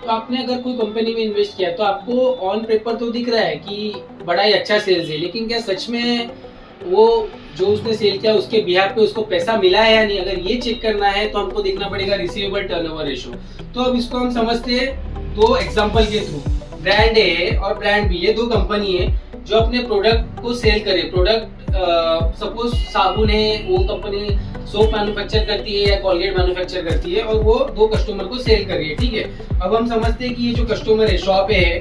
तो आपने अगर कोई कंपनी में इन्वेस्ट किया है तो आपको ऑन पेपर तो दिख रहा है कि बड़ा ही अच्छा सेल्स है, लेकिन क्या सच में वो जो उसने सेल किया उसके बिहार पे उसको पैसा मिला है या नहीं, अगर ये चेक करना है तो हमको देखना पड़ेगा रिसीवेबल टर्नओवर रेशो। तो अब इसको हम समझते हैं दो एग्जांपल के थ्रू। ब्रांड ए और ब्रांड बी, ये दो कंपनी है जो अपने प्रोडक्ट को सेल करे। प्रोडक्ट सपोज साबुन है, वो कंपनी सोप मैन्युफैक्चर करती है या कोलगेट मैन्युफैक्चर करती है और वो दो कस्टमर को सेल कर रही है, ठीक है। अब हम समझते हैं कि ये जो कस्टमर है शॉप है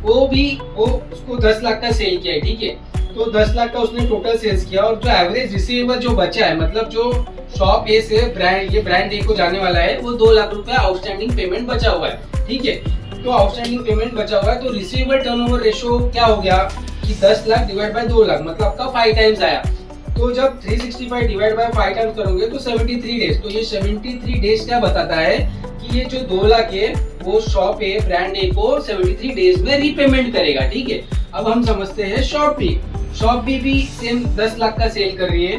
वो उसको 10 लाख का सेल किया है, ठीक है। तो 10 लाख का उसने टोटल सेल्स किया और जो एवरेज रिसीवेबल जो बचा है, मतलब जो शॉप ए से ब्रांड ए को जाने वाला है, वो 2 लाख रुपया आउटस्टैंडिंग पेमेंट बचा हुआ है, ठीक है। तो आउटस्टैंडिंग पेमेंट बचा हुआ है, तो रिसीवेबल टर्नओवर रेशियो क्या हो गया कि 10 लाख डिवाइड बाय 2 लाख, मतलब आपका 5 टाइम्स आया। तो जब 365 डिवाइड बाय 5 टाइम्स करोगे तो 73 डेज। तो ये 73 डेज क्या बताता है कि ये जो 2 लाख है वो शॉप ए ब्रांड ए को 73 डेज में रीपेमेंट करेगा, ठीक है। अब हम समझते हैं शॉप बी भी सेम 10 लाख का सेल कर रही है।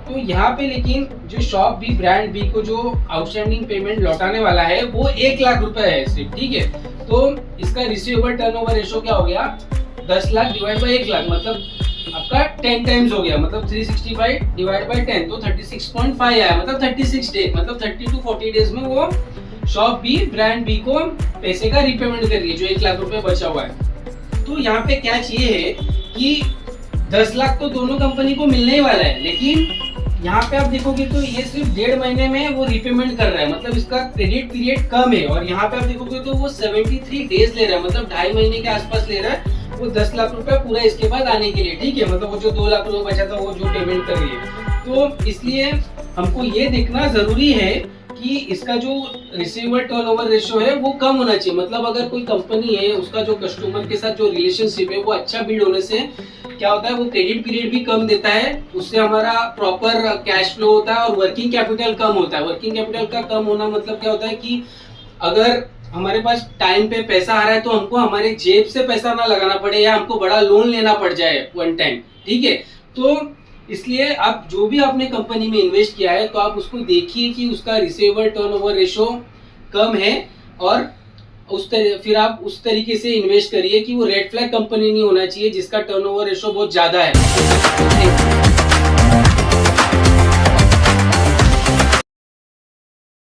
तो यहाँ पे लेकिन जो शॉप बी ब्रांड बी को जो आउटस्टैंडिंग पेमेंट लौटाने वाला है वो 1 लाख रुपए है सिर्फ, ठीक है। तो इसका रिसीवेबल टर्नओवर रेशियो क्या हो गया, 10 लाख डिवाइड बाय 1 लाख, मतलब आपका 10 टाइम्स हो गया, मतलब 365 डिवाइड बाय 10 तो 36.5 आया, मतलब 36 डेज, मतलब 30 to 40 डेज में वो शॉप बी ब्रांड बी को पैसे का रीपेमेंट कर रही है जो 1 लाख रुपए बचा हुआ है। तो यहाँ पे क्या चाहिए है कि 10 लाख तो दोनों कंपनी को मिलने ही वाला है, लेकिन यहाँ पे आप देखोगे तो ये सिर्फ 1.5 महीने में वो रीपेमेंट कर रहा है, मतलब इसका क्रेडिट पीरियड कम है। और यहाँ पे आप देखोगे तो वो 73 डेज ले रहा है, मतलब 2.5 महीने के आसपास ले रहा है वो 10 लाख रुपए पूरा इसके बाद आने के लिए, ठीक है। मतलब वो जो 2 लाख रुपए बचा था वो जो पेमेंट कर रही है। तो इसलिए हमको ये देखना जरूरी है कि इसका जो रिसीवेबल टर्नओवर रेशियो है वो कम होना चाहिए। मतलब अगर कोई कंपनी है उसका जो कस्टमर के साथ जो रिलेशनशिप है वो अच्छा बिल्ड होने से क्या होता है, वो क्रेडिट पीरियड भी कम देता है, उससे हमारा प्रॉपर कैश फ्लो होता है और वर्किंग कैपिटल कम होता है। वर्किंग कैपिटल का कम होना मतलब क्या होता है कि अगर हमारे पास टाइम पे पैसा आ रहा है तो हमको हमारे जेब से पैसा ना लगाना पड़े या हमको बड़ा लोन लेना पड़ जाए वन टाइम, ठीक है। तो इसलिए आप जो भी आपने कंपनी में इन्वेस्ट किया है तो आप उसको देखिए कि उसका रिसीवेबल टर्नओवर रेशियो कम है और फिर आप उस तरीके से इन्वेस्ट करिए कि वो रेड फ्लैग कंपनी नहीं होना चाहिए जिसका टर्नओवर रेशियो बहुत ज्यादा है।